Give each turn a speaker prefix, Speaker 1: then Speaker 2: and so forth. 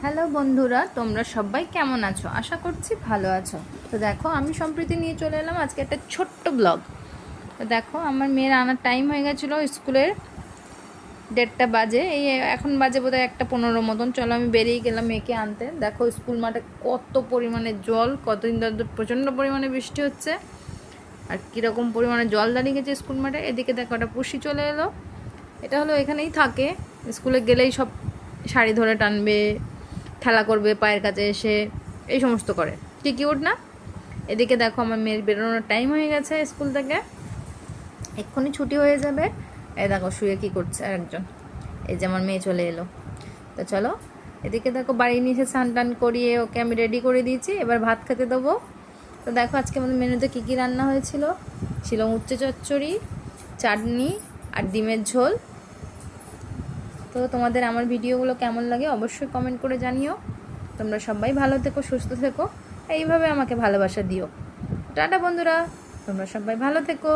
Speaker 1: Hello বন্ধুরা, তোমরা সবাই কেমন আছো? আশা করছি ভালো আছো। তো দেখো, আমি সম্প্রীতি নিয়ে চলে এলাম আজকে একটা ছোট্ট ব্লগ। তো দেখো, আমার মেয়ের আনার টাইম হয়ে গেছিলো স্কুলের, 1:30 বাজে। এই এখন বাজে বোধহয় 1:15 মতন। চলো, আমি বেরিয়ে গেলাম মেয়েকে আনতে। দেখো স্কুল মাঠে কত পরিমাণে জল, কতদিন ধরে প্রচণ্ড পরিমাণে বৃষ্টি হচ্ছে, আর কীরকম পরিমাণে জল দাঁড়িয়ে গেছে স্কুল মাঠে। এদিকে দেখো একটা পুষি চলে এলো। এটা হলো এখানেই থাকে, স্কুলে গেলেই সব শাড়ি ধরে টানবে, খেলা করবে পায়ের কাছে এসে, এই সমস্ত করে। কি কিউট না? এদিকে দেখো আমার মেয়ের বেরোনোর টাইম হয়ে গেছে স্কুল থেকে, এক্ষুনি ছুটি হয়ে যাবে। এই দেখো শুয়ে কি করছে একজন, এই যে আমার মেয়ে চলে এলো। তো চলো, এদিকে দেখো বাড়ি নিয়ে এসে স্নান টান করিয়ে ওকে আমি রেডি করে দিয়েছি, এবার ভাত খেতে দেবো। তো দেখো আজকে আমাদের মেনুতে কী কী রান্না হয়েছিল। ছিল উচ্ছে চচ্চড়ি, চাটনি আর ডিমের ঝোল। তো তোমাদের আমার ভিডিওগুলো কেমন লাগে অবশ্যই কমেন্ট করে জানিও। তোমরা সবাই ভালো থেকো, সুস্থ থেকো, এইভাবে আমাকে ভালোবাসা দিও। টাটা বন্ধুরা, তোমরা সবাই ভালো থেকো।